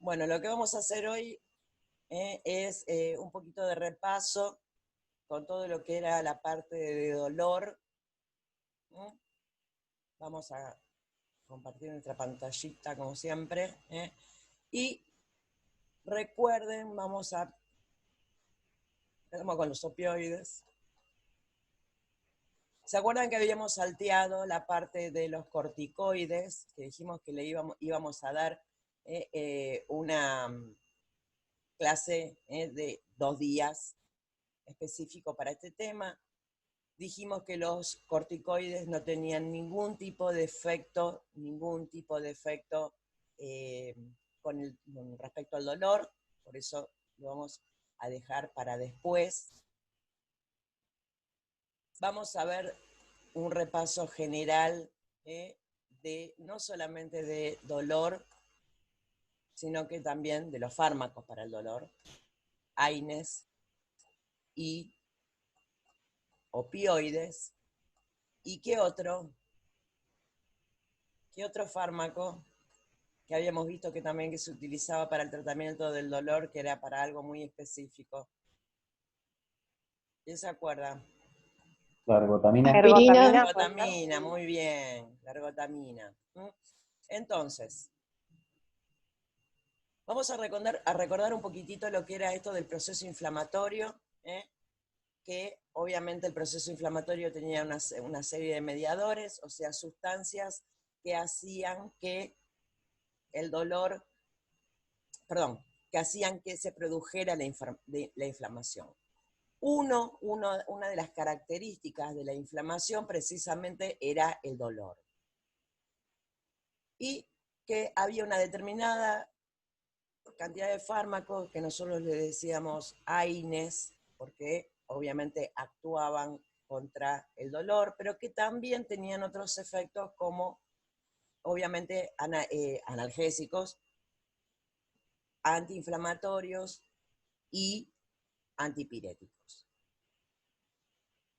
Bueno, lo que vamos a hacer hoy es un poquito de repaso con todo lo que era la parte de dolor. ¿eh? Vamos a compartir nuestra pantallita como siempre. Y recuerden, vamos con los opioides. ¿Se acuerdan que habíamos salteado la parte de los corticoides? Que dijimos que le íbamos a dar una clase de 2 días específico para este tema. Dijimos que los corticoides no tenían ningún tipo de efecto con respecto al dolor, por eso lo vamos a dejar para después. Vamos a ver un repaso general de no solamente de dolor, sino que también de los fármacos para el dolor, AINES y opioides. ¿Y qué otro fármaco que habíamos visto que también que se utilizaba para el tratamiento del dolor, que era para algo muy específico? ¿Quién se acuerda? La ergotamina. Aspirina. La ergotamina, muy bien, la ergotamina. Entonces, vamos a recordar un poquitito lo que era esto del proceso inflamatorio, que obviamente el proceso inflamatorio tenía una serie de mediadores, o sea, sustancias que hacían que el dolor, que hacían que se produjera la inflamación. Una de las características de la inflamación precisamente era el dolor. Y que había una determinada cantidad de fármacos que nosotros le decíamos AINES, porque obviamente actuaban contra el dolor, pero que también tenían otros efectos como obviamente analgésicos, antiinflamatorios y antipiréticos.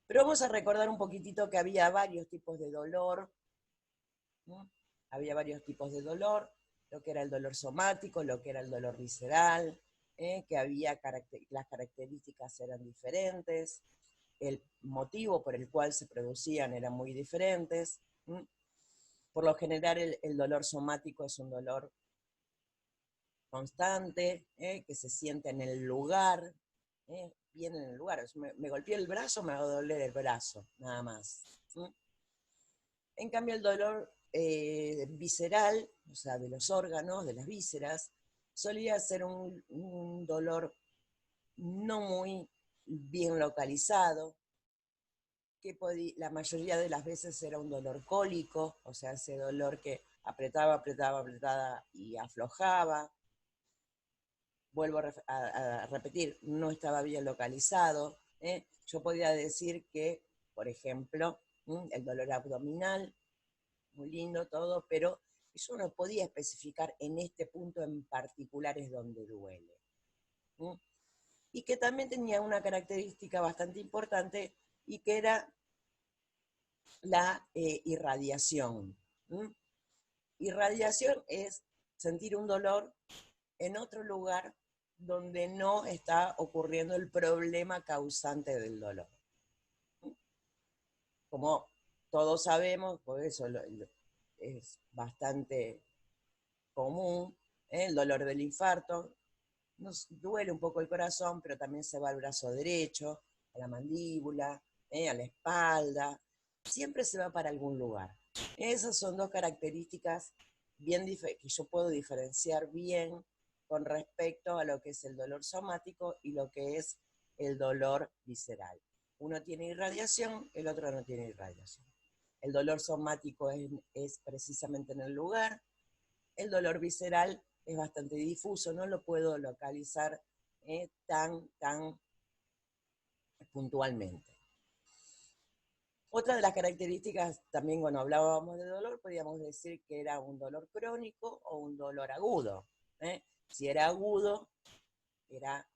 Pero vamos a recordar un poquitito que había varios tipos de dolor, ¿no? Había varios tipos de dolor, lo que era el dolor somático, lo que era el dolor visceral, que las características eran diferentes, el motivo por el cual se producían eran muy diferentes. Por lo general el dolor somático es un dolor constante, que se siente en el lugar, bien en el lugar. Me golpeé el brazo, me va a doler el brazo, nada más. En cambio el dolor visceral, o sea, de los órganos, de las vísceras, solía ser un dolor no muy bien localizado, que la mayoría de las veces era un dolor cólico, o sea, ese dolor que apretaba y aflojaba. Vuelvo a repetir, no estaba bien localizado. Yo podía decir que, por ejemplo, el dolor abdominal, muy lindo todo, pero yo no podía especificar en este punto en particular es donde duele. Y que también tenía una característica bastante importante y que era la irradiación. Irradiación es sentir un dolor en otro lugar donde no está ocurriendo el problema causante del dolor. Como todos sabemos, por eso es bastante común, el dolor del infarto. Nos duele un poco el corazón, pero también se va al brazo derecho, a la mandíbula, a la espalda. Siempre se va para algún lugar. Esas son dos características que yo puedo diferenciar bien con respecto a lo que es el dolor somático y lo que es el dolor visceral. Uno tiene irradiación, el otro no tiene irradiación. El dolor somático es precisamente en el lugar, el dolor visceral es bastante difuso, no lo puedo localizar tan puntualmente. Otra de las características, también cuando hablábamos de dolor, podíamos decir que era un dolor crónico o un dolor agudo. Si era agudo, era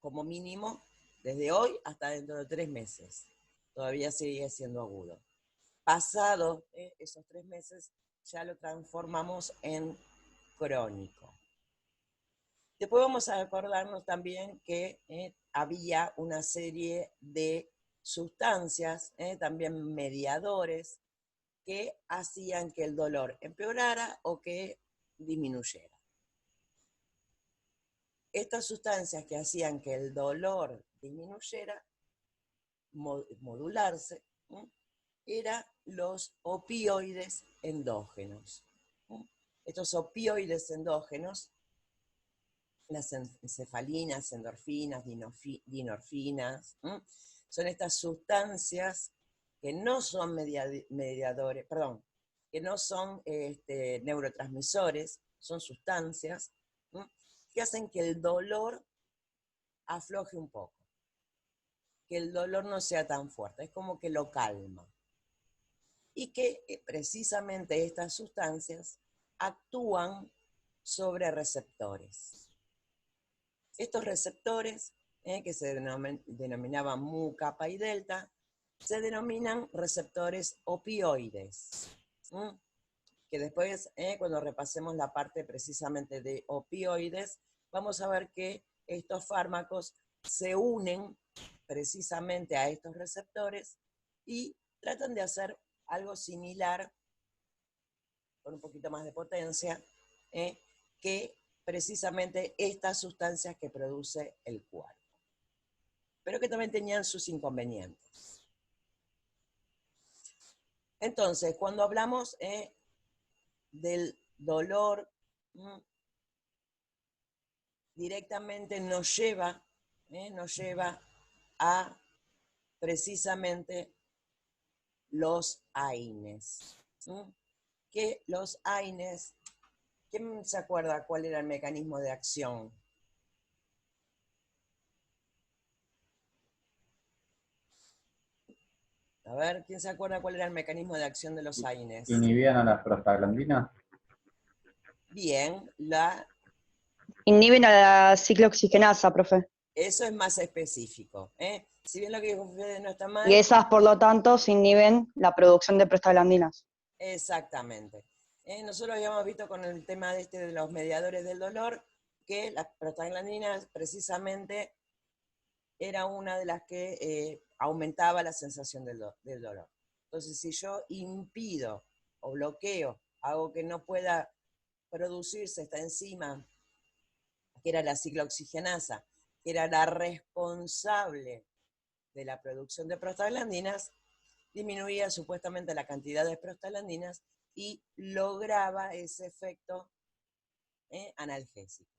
como mínimo desde hoy hasta dentro de 3 meses. Todavía sigue siendo agudo. Pasado esos 3 meses, ya lo transformamos en crónico. Después vamos a acordarnos también que había una serie de sustancias, también mediadores, que hacían que el dolor empeorara o que disminuyera. Estas sustancias que hacían que el dolor disminuyera, modularse, eran los opioides endógenos. Estos opioides endógenos, las encefalinas, endorfinas, dinorfinas, son estas sustancias que no son mediadores, perdón, que no son neurotransmisores, son sustancias que hacen que el dolor afloje un poco, que el dolor no sea tan fuerte, es como que lo calma. Y que precisamente estas sustancias actúan sobre receptores. Estos receptores, que se denominaban mu, kappa y delta, se denominan receptores opioides. Que después, cuando repasemos la parte precisamente de opioides, vamos a ver que estos fármacos se unen precisamente a estos receptores y tratan de hacer algo similar, con un poquito más de potencia, que precisamente estas sustancias que produce el cuerpo, pero que también tenían sus inconvenientes. Entonces, cuando hablamos del dolor, directamente nos lleva a precisamente los AINES. Que los AINES, ¿quién se acuerda cuál era el mecanismo de acción? A ver, ¿quién se acuerda cuál era el mecanismo de acción de los AINES? ¿Inhibían a las prostaglandinas? Bien, Inhiben a la ciclooxigenasa, profe. eso es más específico. Si bien lo que dijo Fede no está mal. Y esas, por lo tanto, se inhiben la producción de prostaglandinas. Exactamente. Nosotros habíamos visto con el tema de los mediadores del dolor que las prostaglandinas precisamente era una de las que aumentaba la sensación del dolor. Entonces, si yo impido o bloqueo, hago que no pueda producirse esta enzima, que era la ciclooxigenasa, que era la responsable de la producción de prostaglandinas, disminuía supuestamente la cantidad de prostaglandinas y lograba ese efecto analgésico.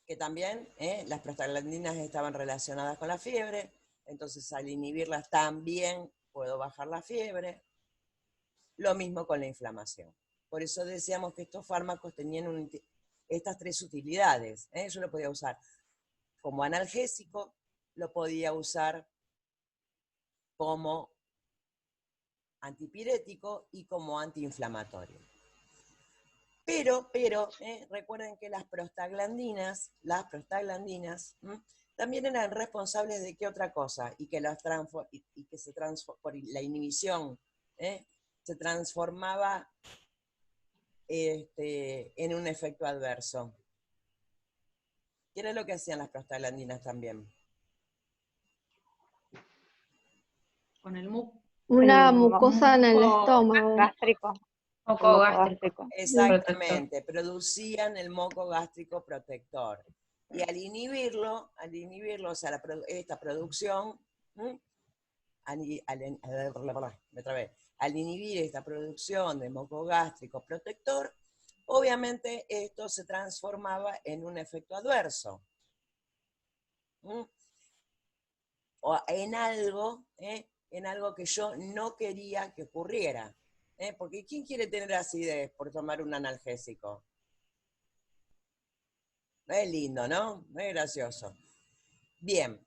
Que también las prostaglandinas estaban relacionadas con la fiebre, entonces al inhibirlas también puedo bajar la fiebre. Lo mismo con la inflamación. Por eso decíamos que estos fármacos tenían estas tres utilidades. Yo lo podía usar como analgésico, lo podía usar como antipirético y como antiinflamatorio. Pero recuerden que las prostaglandinas también eran responsables de qué otra cosa, y que por la inhibición se transformaba en un efecto adverso. ¿Qué era lo que hacían las prostaglandinas también? Con el muco. Una mucosa en el estómago. Gástrico. Moco gástrico. Exactamente, producían el moco gástrico protector. Y al inhibirlo, o sea, esta producción, al inhibir esta producción de moco gástrico protector, obviamente esto se transformaba en un efecto adverso. O en algo que yo no quería que ocurriera. Porque ¿quién quiere tener acidez por tomar un analgésico? Es lindo, ¿no? Es gracioso. Bien.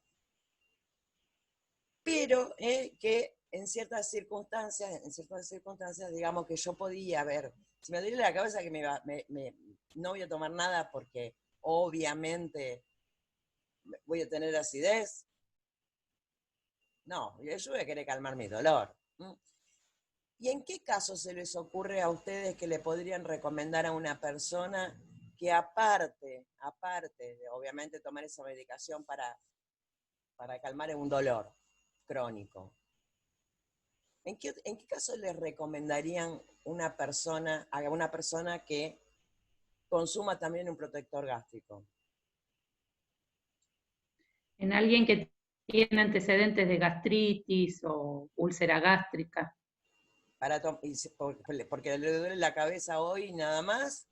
Pero que en ciertas circunstancias, digamos que yo podía ver, si me duele la cabeza que no voy a tomar nada porque obviamente voy a tener acidez. No, yo voy a querer calmar mi dolor. ¿Y en qué caso se les ocurre a ustedes que le podrían recomendar a una persona que aparte de obviamente tomar esa medicación para calmar un dolor crónico, ¿en qué caso les recomendarían a una persona que consuma también un protector gástrico? En alguien que tiene antecedentes de gastritis o úlcera gástrica. Porque le duele la cabeza hoy y nada más.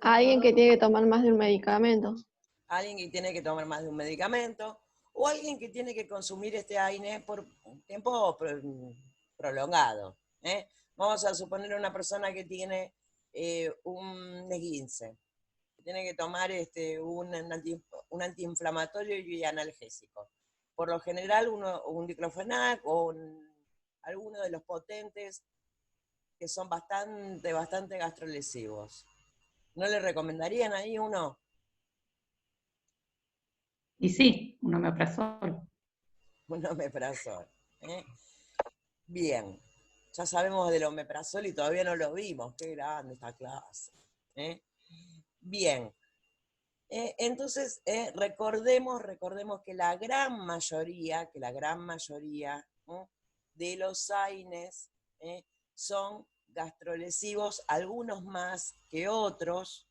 Alguien que tiene que tomar más de un medicamento. Alguien que tiene que tomar más de un medicamento, o alguien que tiene que consumir este AINE por un tiempo prolongado. Vamos a suponer una persona que tiene un esguince, que tiene que tomar un antiinflamatorio y analgésico. Por lo general, un diclofenac o alguno de los potentes que son bastante gastrolesivos. ¿No le recomendarían ahí uno? Y sí, un omeprazol. Un omeprazol. Bien, ya sabemos del omeprazol y todavía no lo vimos. Qué grande esta clase. Bien, entonces recordemos que la gran mayoría de los AINES son gastrolesivos, algunos más que otros,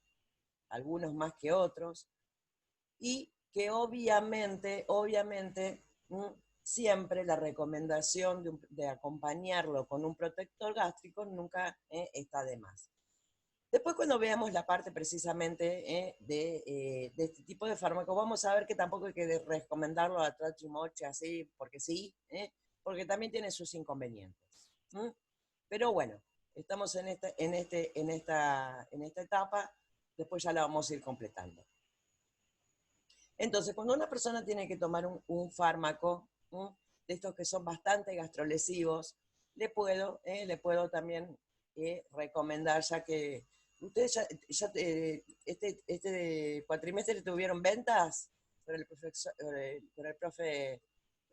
y que obviamente, siempre la recomendación de acompañarlo con un protector gástrico nunca está de más. Después, cuando veamos la parte precisamente de este tipo de fármacos, vamos a ver que tampoco hay que recomendarlo a trachimoche así, porque sí, porque también tiene sus inconvenientes. Pero bueno, estamos en esta etapa, después ya la vamos a ir completando. Entonces, cuando una persona tiene que tomar un fármaco, de estos que son bastante gastrolesivos, le puedo también recomendar, ya que ustedes este cuatrimestre tuvieron ventas con el profe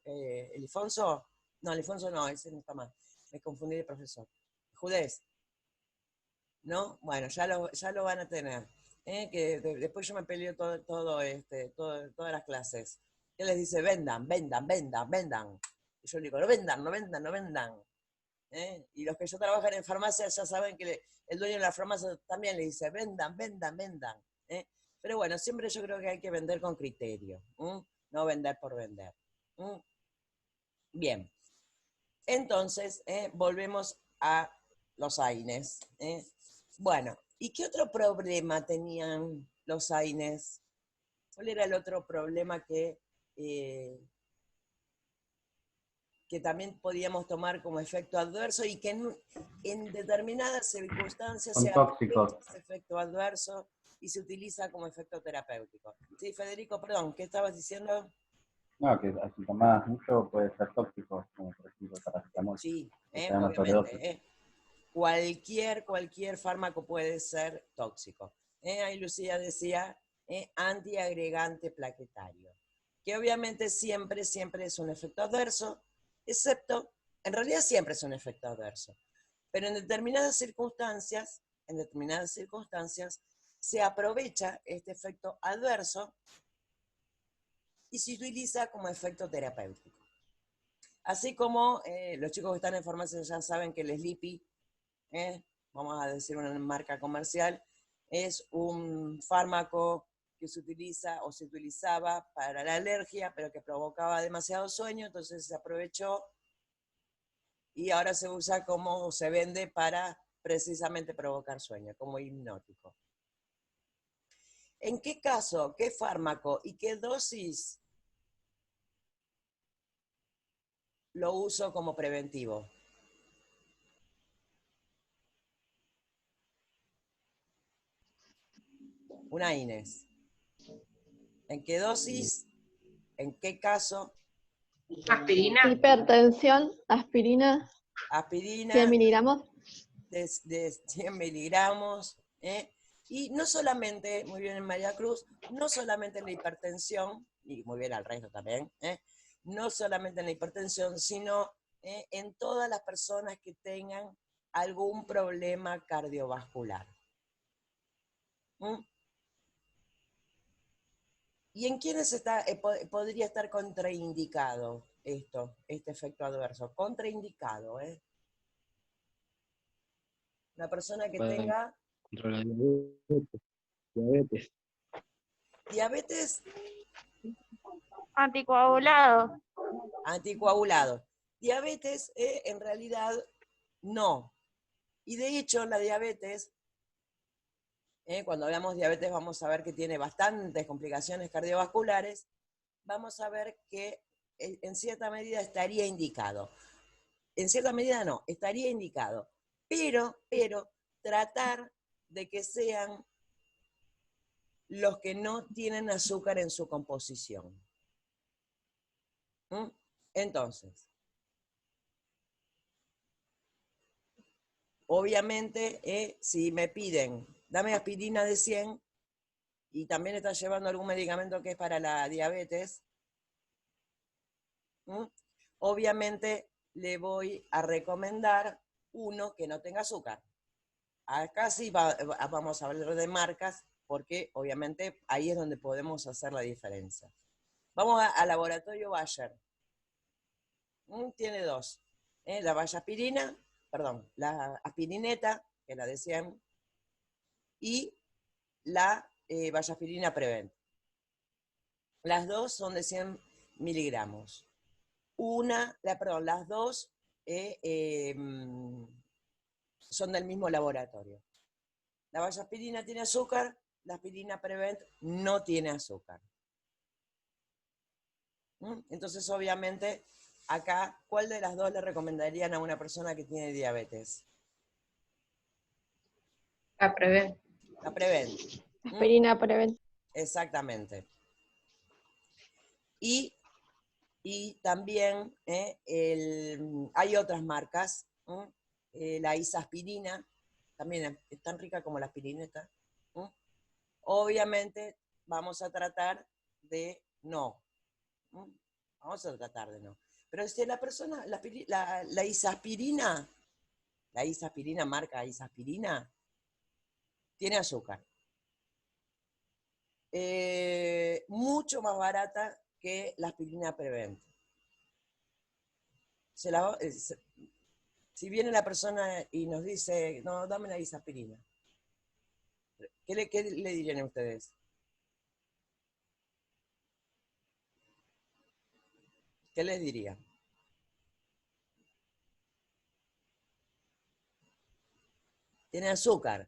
Elifonso. No, Elifonso no, ese no está mal. Me confundí de profesor. Judés. ¿No? Bueno, ya lo van a tener. Que después yo me peleo todas las clases. Él les dice, vendan. Y yo le digo, no vendan. Y los que ya trabajan en farmacia ya saben que el dueño de la farmacia también le dice, vendan. Pero bueno, siempre yo creo que hay que vender con criterio, no vender por vender. Bien, entonces volvemos a los AINES. Bueno, ¿y qué otro problema tenían los AINES? ¿Cuál era el otro problema que también podíamos tomar como efecto adverso y que en determinadas circunstancias se Son tóxicos. aprovecha ese efecto adverso y se utiliza como efecto terapéutico? Sí, Federico, perdón, ¿qué estabas diciendo? No, que si tomás mucho puede ser tóxico, como por ejemplo el paracetamol. Sí, Que te da una sobredosis. obviamente. Cualquier fármaco puede ser tóxico. Ahí Lucía decía antiagregante plaquetario, que obviamente siempre es un efecto adverso, excepto, en realidad siempre es un efecto adverso, pero en determinadas circunstancias se aprovecha este efecto adverso y se utiliza como efecto terapéutico. Así como los chicos que están en farmacia ya saben que el Sleepy, vamos a decir una marca comercial, es un fármaco que se utiliza o se utilizaba para la alergia, pero que provocaba demasiado sueño, entonces se aprovechó y ahora se vende para precisamente provocar sueño, como hipnótico. ¿En qué caso, qué fármaco y qué dosis lo uso como preventivo? Una AINES. ¿En qué dosis? ¿En qué caso? Aspirina. Hipertensión, aspirina, Aspirina 100 miligramos. de 100 miligramos. Y no solamente, muy bien en María Cruz, no solamente en la hipertensión, y muy bien al resto también, no solamente en la hipertensión, sino en todas las personas que tengan algún problema cardiovascular. ¿Mm? ¿Y en quiénes podría estar contraindicado este efecto adverso? Contraindicado, ¿eh? Una persona que Para tenga controlar diabetes. diabetes Anticoagulado. anticoagulado. Diabetes, en realidad, no. Y de hecho, la diabetes, cuando hablamos de diabetes vamos a ver que tiene bastantes complicaciones cardiovasculares, vamos a ver que en cierta medida estaría indicado. En cierta medida no, estaría indicado. Pero tratar de que sean los que no tienen azúcar en su composición. ¿Mm? Entonces, obviamente, si me piden, dame aspirina de 100, y también estás llevando algún medicamento que es para la diabetes, obviamente le voy a recomendar uno que no tenga azúcar. Acá sí vamos a hablar de marcas, porque obviamente ahí es donde podemos hacer la diferencia. Vamos al laboratorio Bayer. Tiene dos. La vallaspirina, perdón, la aspirineta, que la de 100, y la vallaspirina Prevent. Las dos son de 100 miligramos. Las dos son del mismo laboratorio. La vallaspirina tiene azúcar, la aspirina Prevent no tiene azúcar. Entonces, obviamente, acá, ¿cuál de las dos le recomendarían a una persona que tiene diabetes? La Prevent. La Prevent. Aspirina Prevent. Exactamente. Y también hay otras marcas, la isaspirina, también es tan rica como la aspirineta. Obviamente vamos a tratar de no. Vamos a tratar de no. Pero si la persona, la isaspirina, marca isaspirina, tiene azúcar. Mucho más barata que la aspirina Prevent. Si viene la persona y nos dice, no, dame la isaspirina, ¿qué le dirían a ustedes? ¿Qué les diría? Tiene azúcar.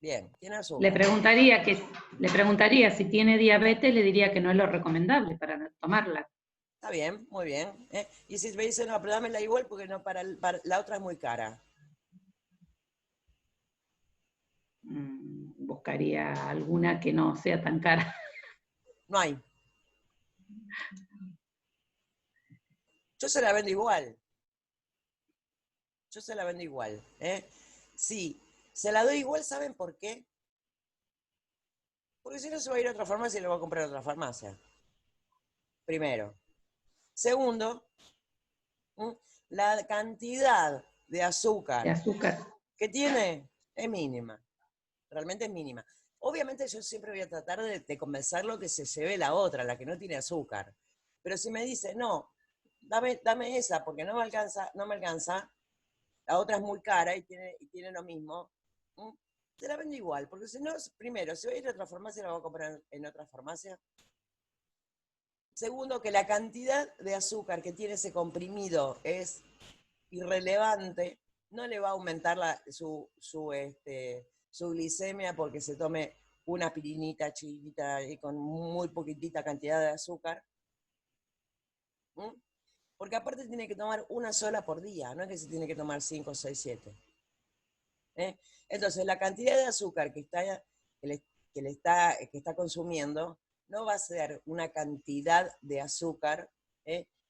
Bien, tiene azúcar. Le preguntaría si tiene diabetes, le diría que no es lo recomendable para no tomarla. Está bien, muy bien. Y si me dicen, no, pero dámela igual porque no, para la otra es muy cara. Buscaría alguna que no sea tan cara. No hay. Yo se la vendo igual. Sí, se la doy igual, ¿saben por qué? Porque si no se va a ir a otra farmacia y le va a comprar a otra farmacia. Primero. Segundo, la cantidad de azúcar que tiene es mínima. Realmente es mínima. Obviamente yo siempre voy a tratar de convencerlo que se lleve la otra, la que no tiene azúcar. Pero si me dice, no, dame esa porque no me alcanza, la otra es muy cara y tiene lo mismo, te la vendo igual, porque si no, primero, si voy a ir a otra farmacia, la voy a comprar en otra farmacia. Segundo, que la cantidad de azúcar que tiene ese comprimido es irrelevante, no le va a aumentar su glicemia porque se tome una aspirinita chiquita y con muy poquitita cantidad de azúcar. Porque aparte tiene que tomar una sola por día, no es que se tiene que tomar 5, 6, 7. Entonces, la cantidad de azúcar que está consumiendo no va a ser una cantidad de azúcar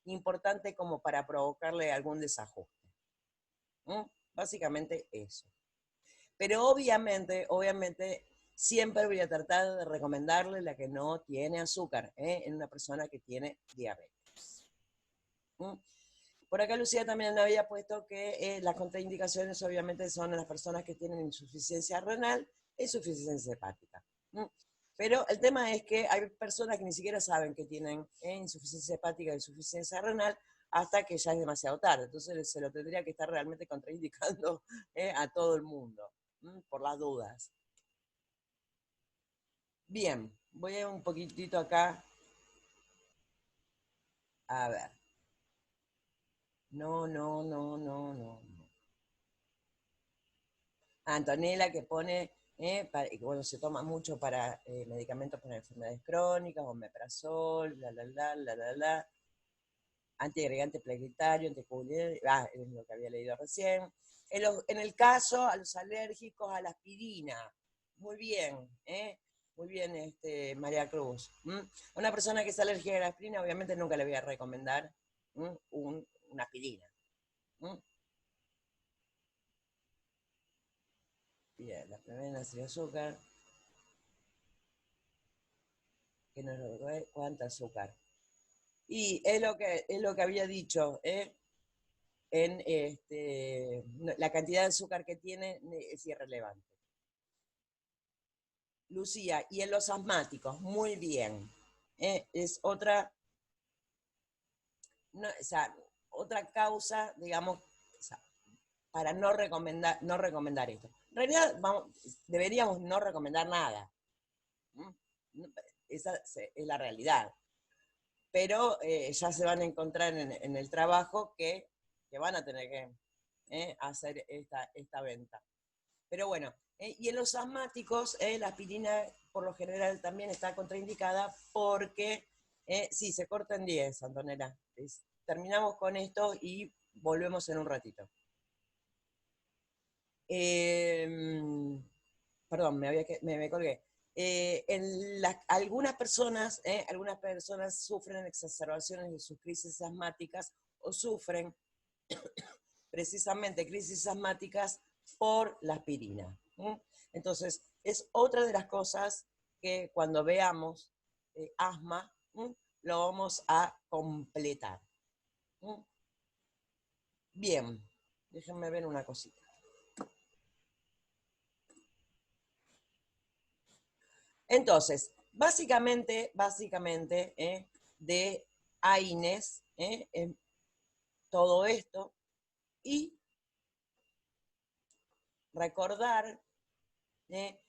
importante como para provocarle algún desajuste. Básicamente eso. Pero obviamente, siempre voy a tratar de recomendarle la que no tiene azúcar en una persona que tiene diabetes. Por acá Lucía también había puesto que las contraindicaciones obviamente son las personas que tienen insuficiencia renal e insuficiencia hepática. Pero el tema es que hay personas que ni siquiera saben que tienen insuficiencia hepática e insuficiencia renal hasta que ya es demasiado tarde. Entonces se lo tendría que estar realmente contraindicando a todo el mundo, por las dudas. Bien, voy a ir un poquitito acá. A ver. No. Antonella que pone, bueno, se toma mucho para medicamentos para enfermedades crónicas, omeprazol, antiagregante plaquetario, anticoagulante, es lo que había leído recién. En el caso, a los alérgicos a la aspirina, muy bien, María Cruz. Una persona que es alérgica a la aspirina, obviamente nunca le voy a recomendar una aspirina. Bien, la primera sin azúcar. Que no es cuánta azúcar. Y es lo que había dicho, la cantidad de azúcar que tiene es irrelevante. Lucía, y en los asmáticos, muy bien. Es otra, otra causa, digamos, para no recomendar esto. En realidad, deberíamos no recomendar nada. Esa es la realidad. Pero ya se van a encontrar en el trabajo que van a tener que hacer esta venta. Pero bueno, y en los asmáticos, la aspirina por lo general también está contraindicada porque, sí, se corta en 10, Antonella. Terminamos con esto y volvemos en un ratito. Perdón, me colgué. Algunas personas sufren exacerbaciones de sus crisis asmáticas o sufren precisamente crisis asmáticas por la aspirina. Entonces, es otra de las cosas que cuando veamos asma, lo vamos a completar. Bien, déjenme ver una cosita. Entonces, básicamente, de AINES, todo esto, y recordar que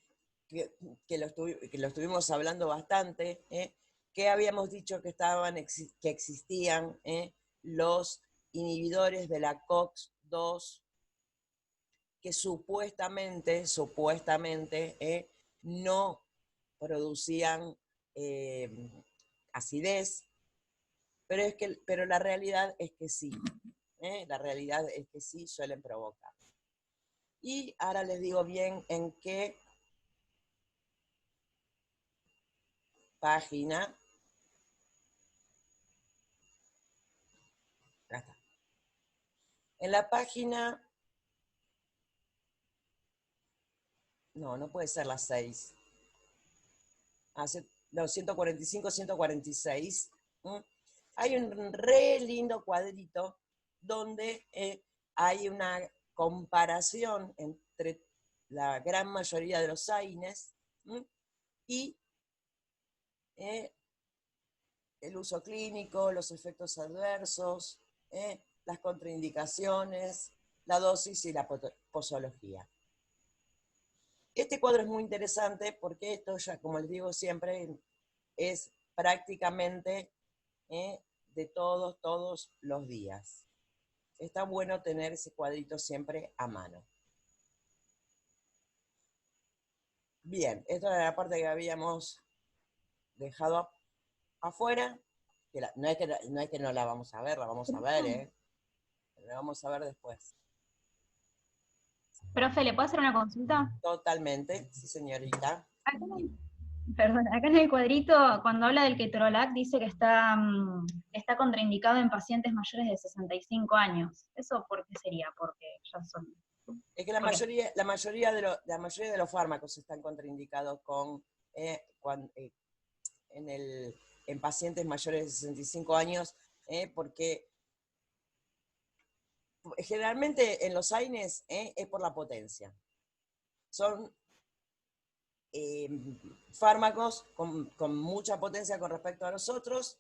lo estuvimos hablando bastante, que habíamos dicho que existían los inhibidores de la COX-2 que supuestamente no producían acidez, pero la realidad es que sí. La realidad es que sí suelen provocar. Y ahora les digo bien en qué página. Acá está. En la página. No puede ser la 6. No, 145, 146. Hay un re lindo cuadrito donde hay una comparación entre la gran mayoría de los AINES y el uso clínico, los efectos adversos, las contraindicaciones, la dosis y la posología. Este cuadro es muy interesante porque esto ya, como les digo siempre, es prácticamente de todos los días. Está bueno tener ese cuadrito siempre a mano. Bien, esta era la parte que habíamos dejado afuera. Que no es que no la vamos a ver, la vamos a ver, la vamos a ver después. Profe, ¿le puedo hacer una consulta? Totalmente, sí señorita. Acá en el cuadrito, cuando habla del ketorolac, dice que está contraindicado en pacientes mayores de 65 años. ¿Eso por qué sería? Porque ya son... Es que la mayoría de los fármacos están contraindicados en pacientes mayores de 65 años, porque generalmente en los AINES es por la potencia. Son fármacos con mucha potencia con respecto a los otros,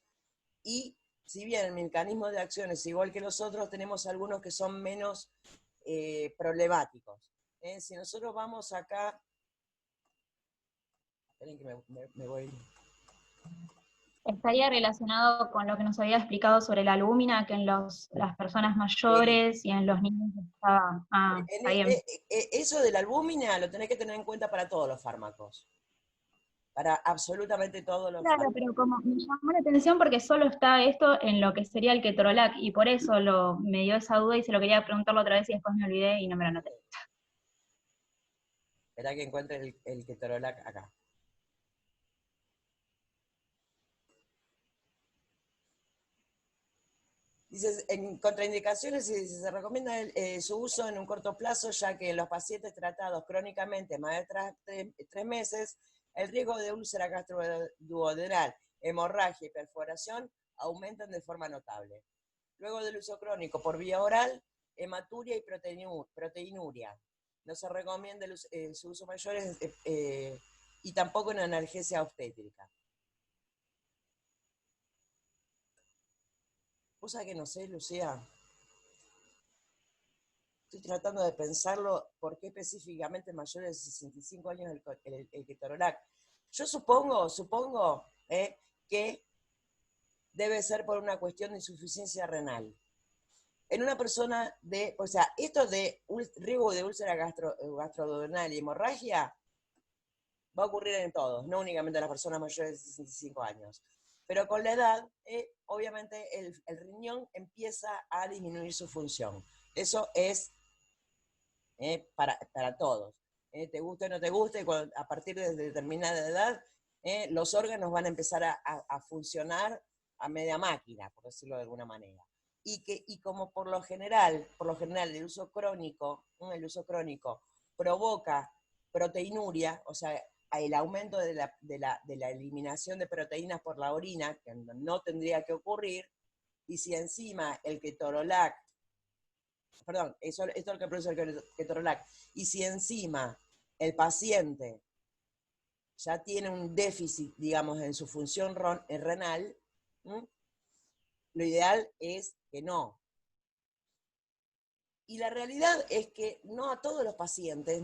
y si bien el mecanismo de acción es igual que los otros, tenemos algunos que son menos problemáticos. Si nosotros vamos acá, esperen que me voy. Estaría relacionado con lo que nos había explicado sobre la albúmina, que en las personas mayores y en los niños estaba... Ah, está bien. Eso de la albúmina lo tenés que tener en cuenta para todos los fármacos. Para absolutamente todos los Claro, fármacos. pero como me llamó la atención porque solo está esto en lo que sería el ketorolac, y por eso me dio esa duda y se lo quería preguntarlo otra vez y después me olvidé y no me lo anoté. Esperá que encuentre el ketorolac acá. Dice, en contraindicaciones se recomienda su uso en un corto plazo, ya que en los pacientes tratados crónicamente más de 3 meses, el riesgo de úlcera gastroduodenal, hemorragia y perforación aumentan de forma notable. Luego del uso crónico por vía oral, hematuria y proteinuria. No se recomienda su uso mayor y tampoco en analgesia obstétrica. ¿Vos sabés que no sé, Lucía? Estoy tratando de pensarlo, ¿por qué específicamente mayores de 65 años el ketorolac? Yo supongo que debe ser por una cuestión de insuficiencia renal. En una persona o sea, esto de riesgo de úlcera gastroduodenal y hemorragia va a ocurrir en todos, no únicamente en las personas mayores de 65 años. Pero con la edad, obviamente el riñón empieza a disminuir su función. Eso es para todos. Te guste o no te guste, a partir de determinada edad, los órganos van a empezar a funcionar a media máquina, por decirlo de alguna manera. Y como por lo general el uso crónico provoca proteinuria, o sea, el aumento de la eliminación de proteínas por la orina, que no tendría que ocurrir, y si encima el ketorolac, perdón, esto es lo que produce el ketorolac, y si encima el paciente ya tiene un déficit, digamos, en su función renal, lo ideal es que no. Y la realidad es que no a todos los pacientes, o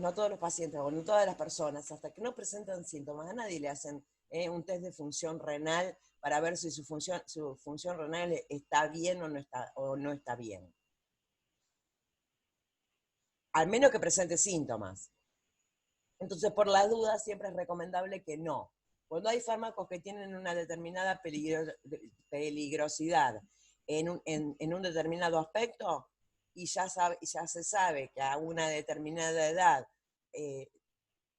no todas las personas, hasta que no presentan síntomas, a nadie le hacen un test de función renal para ver si su función renal está bien o no está bien. Al menos que presente síntomas. Entonces, por las dudas, siempre es recomendable que no. Cuando hay fármacos que tienen una determinada peligrosidad en un determinado aspecto, y ya se sabe que a una determinada edad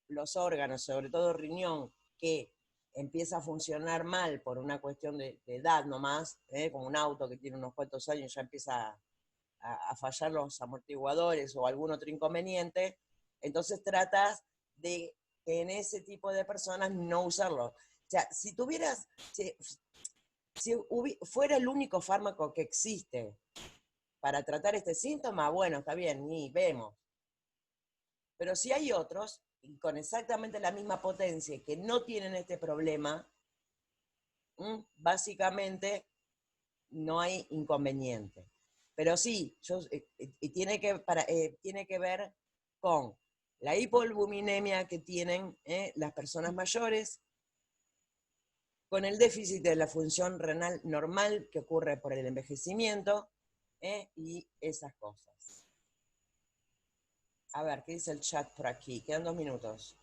los órganos, sobre todo el riñón, que empieza a funcionar mal por una cuestión de edad nomás, como un auto que tiene unos cuantos años ya empieza a fallar los amortiguadores o algún otro inconveniente, entonces tratas de en ese tipo de personas no usarlo. O sea, si fuera el único fármaco que existe para tratar este síntoma, bueno, está bien, ni vemos. Pero si hay otros, con exactamente la misma potencia, que no tienen este problema, básicamente no hay inconveniente. Pero sí, tiene que ver con la hipoalbuminemia que tienen las personas mayores, con el déficit de la función renal normal que ocurre por el envejecimiento, y esas cosas. A ver, ¿qué dice el chat por aquí? Quedan 2 minutos.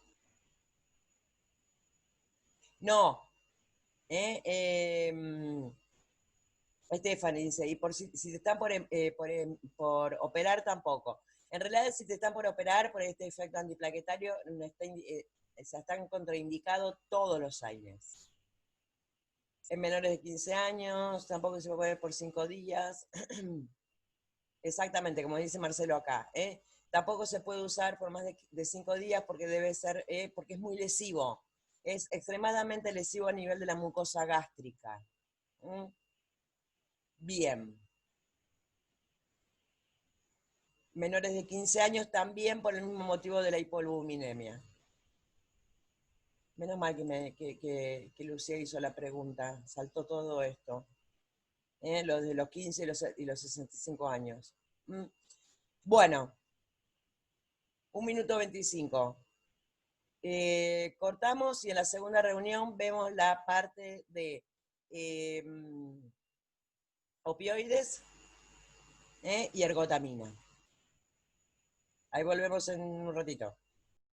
No. Stephanie dice, y si te están por operar tampoco. En realidad, si te están por operar por este efecto antiplaquetario, se están contraindicados todos los AINES. En menores de 15 años, tampoco se puede por 5 días. Exactamente, como dice Marcelo acá. Tampoco se puede usar por más de 5 días porque porque es muy lesivo. Es extremadamente lesivo a nivel de la mucosa gástrica. Bien. menores de 15 años también por el mismo motivo de la hipoalbuminemia. Menos mal que Lucía hizo la pregunta, saltó todo esto. Los de los 15 y los 65 años. Bueno, 1 minuto 25. Cortamos y en la segunda reunión vemos la parte de opioides y ergotamina. Ahí volvemos en un ratito.